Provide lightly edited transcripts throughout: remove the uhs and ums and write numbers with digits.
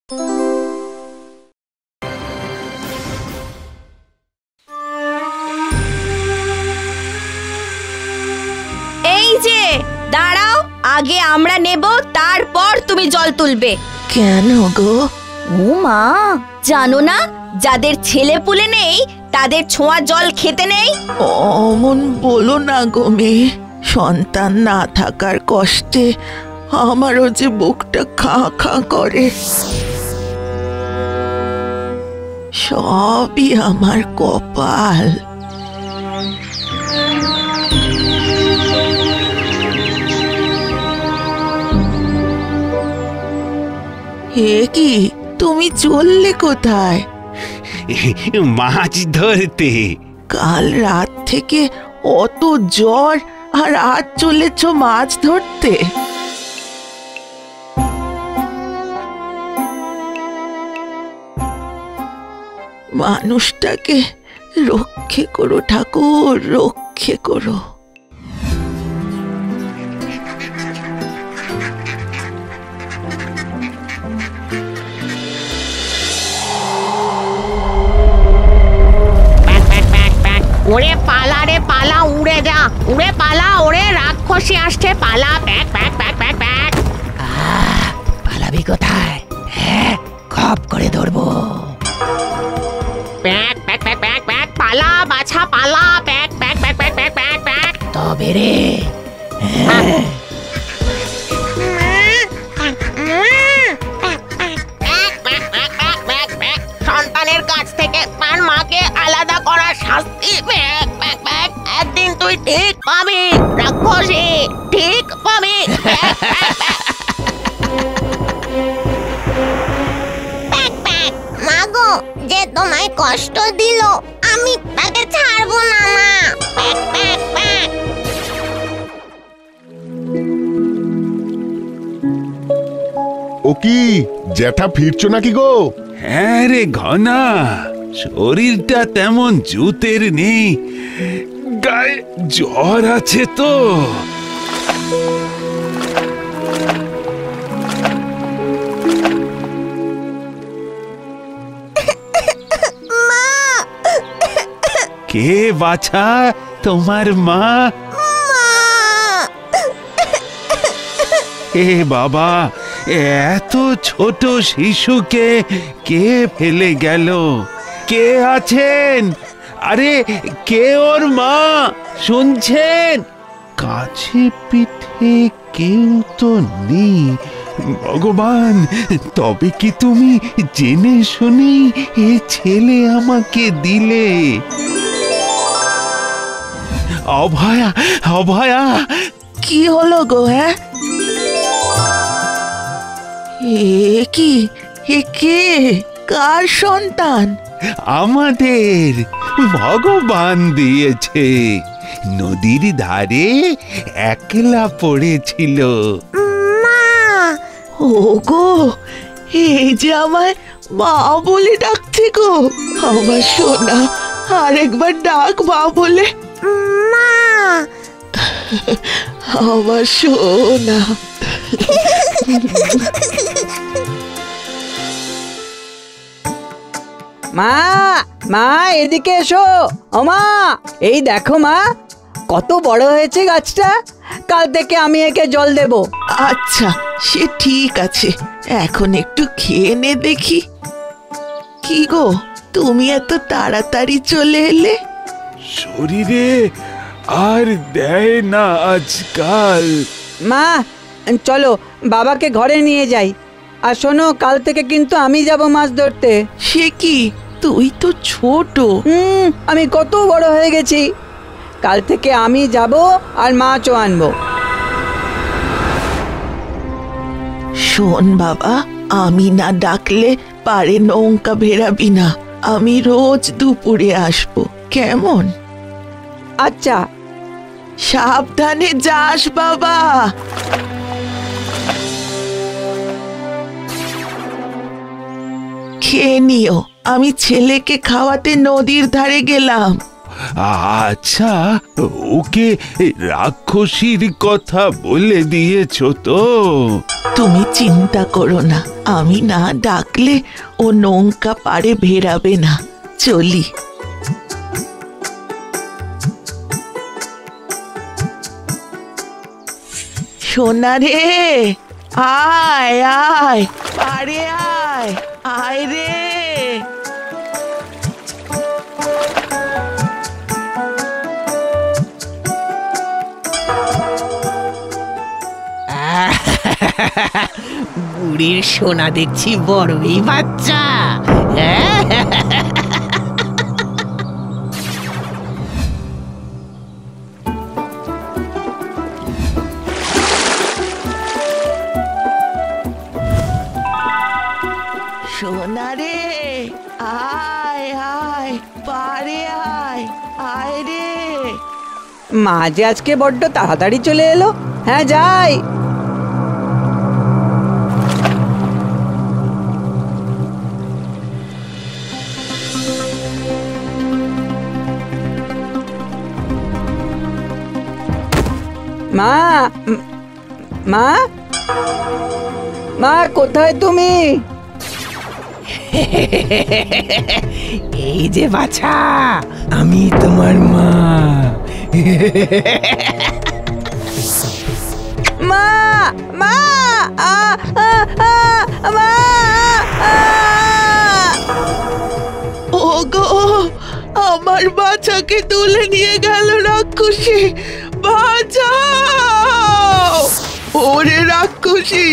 এই যে দাঁড়াও, আগে আমরা নেব, তারপর তুমি জল তুলবে। কেন গো? ও মা, জানো না যাদের ছেলে পুলে নেই তাদের ছোঁয়া জল খেতে নেই? অমন বলো না গো মেয়ে, সন্তান না থাকার কষ্টে আমারও যে বুকটা খাঁ খাঁ করে। সবই আমার কপাল। এ কি, তুমি চললে কোথায়? মাছ ধরতে। কাল রাত থেকে অত জ্বর আর আজ চলেছ মাছ ধরতে? মানুষটাকে রক্ষে করো ঠাকুর, রক্ষে করো। ওরে পালা রে পালা, উড়ে যা, উড়ে পালা, ওরে রাক্ষসী আসছে, পালা, প্যাক প্যাক প্যাক প্যাক প্যাক। পালাবি কোথায়? হ্যাঁ, খপ করে ধরবো। প্যাক প্যাক প্যাক প্যাক প্যাক, পালা বাছা পালা, প্যাক প্যাক প্যাক প্যাক প্যাক প্যাক প্যাক। তবে রে সন্তানের কাছ থেকে তার মাকে আলাদা করার শাস্তি, একদিন তুই ঠিক পাবি রাক্ষসী, ঠিক পাবি। মাগো, যে তোমায় কষ্ট দিল আমি তাকে ছাড়বো না মা। ও কি জ্যাঠা, ফিরছো নাকি গো? হ্যাঁ রে ঘনা, শরীরটা তেমন জুতের নেই, গায়ে জ্বর আছে তো। কে বাছা তোমার মা? এ বাবা, এত ছোট শিশুকে কে ফেলে গেল? কে আছেন? আরে কে ওর মা? শুনছেন? কাছে পিঠে কেউ তো নেই। ভগবান, তবে কি তুমি জেনে শুনি এ ছেলে আমাকে দিলে? অভয়া, অভয়া! কি হলো গো? হ্যাঁ, এ কি, এ কে, কার সন্তান? আমাদের ভগবান দিয়েছে। নদীর ধারে একলা পড়েছিল। ও গো, এই যে আমায় মা বলে ডাকছে গো। আমার সোনা, আরেকবার ডাক মা বলে। আমার সোনা। মা, মা এদিকে এসো। ও মা, এই দেখো মা, কত বড় হয়েছে গাছটা। কাল থেকে আমি একে জল দেব। আচ্ছা, সে ঠিক আছে, এখন একটু খেয়ে নে দেখি। কি গো, তুমি এত তাড়াতাড়ি চলে এলে? শরীরে আর দেয় না আজকাল। মা, চলো বাবাকে ঘরে নিয়ে যাই। আর শোনো, কাল থেকে কিন্তু আমি যাব মাছ ধরতে। সে কি, তুই তো ছোট। আমি কত বড় হয়ে গেছি। কাল থেকে আমি যাব আর মাছও আনবো। শোন বাবা, আমি না ডাকলে পারে নৌকা ভেরাবি না। আমি রোজ দুপুরে আসবো, কেমন? আচ্ছা, সাবধানে যাস বাবা। খেয়ে নিও, আমি ছেলেকে খাওয়াতে নদীর ধারে গেলাম। আচ্ছা, ওকে রাক্ষসীর কথা বলে দিয়েছো তো? তুমি চিন্তা করো না, আমি না ডাকলে ও নৌকা পাড়ে ভেরাবে না। চলি। সোনা রে, আয় আয়, পাড়ে আয়, আয় রে। বুড়ির সোনা দেখছি বড়ই বাচ্চা। সোনা রে, আয় আয়, পাড়ে আয়, আয় রে। মা যে আজকে বড্ড তাড়াতাড়ি চলে এলো। হ্যাঁ, যাই। মা, মা, মা, কোথায় তুমি? এই যে বাছা, আমি তোমার মা। মা, মা, মা। ওগো, আমার বাচ্চাকে তুলে নিয়ে গেল রাক্ষসী, বাঁচাও! ওরে রাক্ষসী,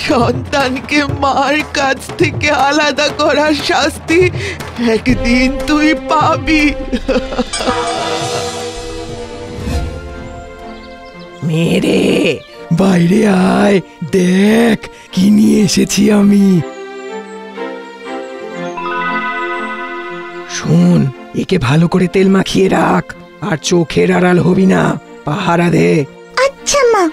সন্তানকে মার কাছ থেকে আলাদা করার শাস্তি একদিন তুই পাবি। মেরে বাইরে আয়, দেখ কি নিয়ে এসেছি আমি। শোন, একে ভালো করে তেল মাখিয়ে রাখ, আর চোখের আড়াল হবি না, পাহারা দে। আচ্ছা মা।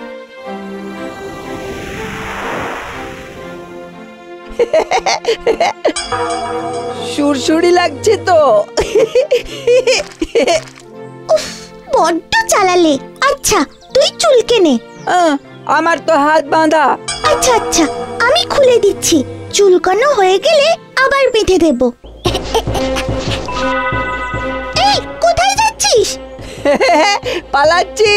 সুরসুরি লাগছে তো। বড্ড চালালে। আচ্ছা, তুই চুলকে নে। আমার তো হাত বাঁধা। আচ্ছা আচ্ছা, আমি খুলে দিচ্ছি। চুলকানো হয়ে গেলে আবার বেঁধে দেব। এই, কোথায় যাচ্ছিস? পালাচ্ছি।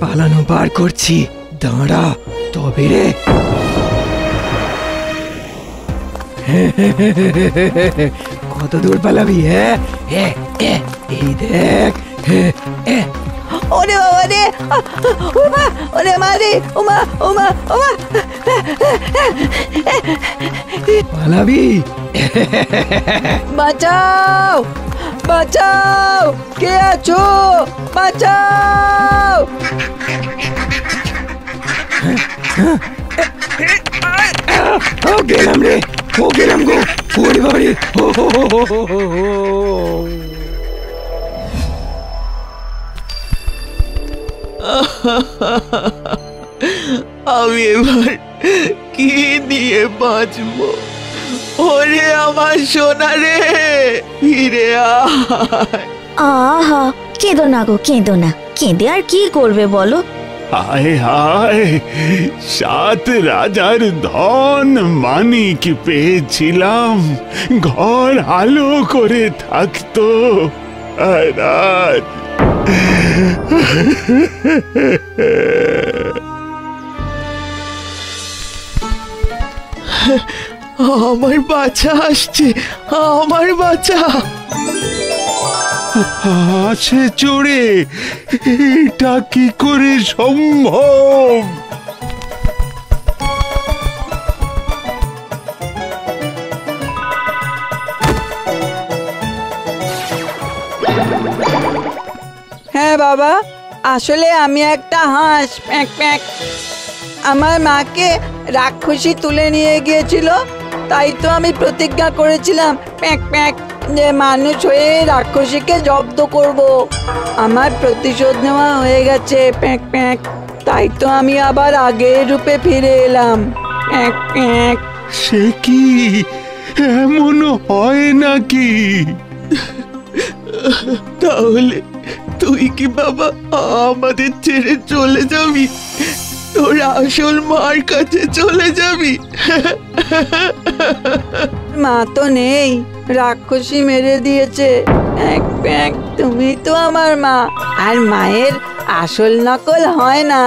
পালানো বার করছি, দাঁড়া তবে রে। কত দূর পালাবি? এই দেখ। ওরে বাবা রে, ওমা, ওরে মা রে, ওমা, ওমা, ওমা। পালাবি? বাঁচাও, বাঁচাও, কে আছো? বাঁচাও। ও গেলাম রে, ও গেলাম গো। ওরে বাবারে, আমি এবার কি নিয়ে বাঁচবো? ওরে আমার সোনা রে, ফিরে আয়। আহা, কেঁদো না গো, কেঁদো না। কেঁদে আর কি করবে বলো? হায় হায়, 7 রাজার ধন মানিক পেয়েছিলাম, ঘর আলো করে থাকতো, আর আজ আমার বাচ্চা আসছে, আমার বাচ্চা। আছে চড়ে, এটা কি করে সম্ভব? হ্যাঁ বাবা, আসলে আমি একটা হাঁস। প্যাঁক প্যাঁক। আমার মাকে রাক্ষসী তুলে নিয়ে গিয়েছিল, তাই তো আমি প্রতিজ্ঞা করেছিলাম প্যাঁক প্যাঁক যে মানুষ হয়ে রাক্ষসীকে জব্দ করব। আমার প্রতিশোধ নেওয়া হয়ে গেছে। প্যাঁক প্যাঁক। তাই তো আমি আবার আগের রূপে ফিরে এলাম। Pack pack. সে কি এমন হয় নাকি? তাহলে তুই কি বাবা আমাদের ছেড়ে চলে যাবি? তোর আসল মার কাছে চলে যাবি? মা তো নেই, রাক্ষসী মেরে দিয়েছে। Pack pack. তুমি তো আমার মা, আর মায়ের আসল নকল হয় না,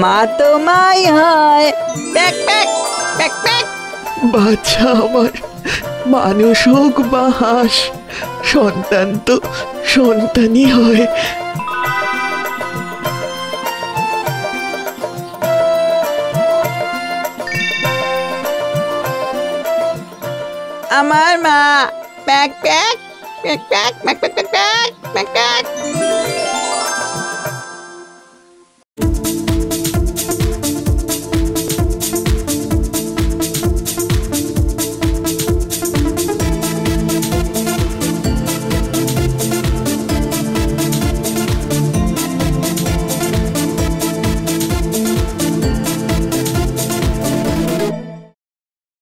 মা তো মাই হয়। প্যাক প্যাক প্যাক প্যাক। বাচ্চা আমার, মানুষ হোক বা হাঁস, সন্তান তো সন্তানই হয়। আমার মা। প্যাক প্যাক প্যাক প্যাক প্যাক প্যাক প্যাক প্যাক প্যাক।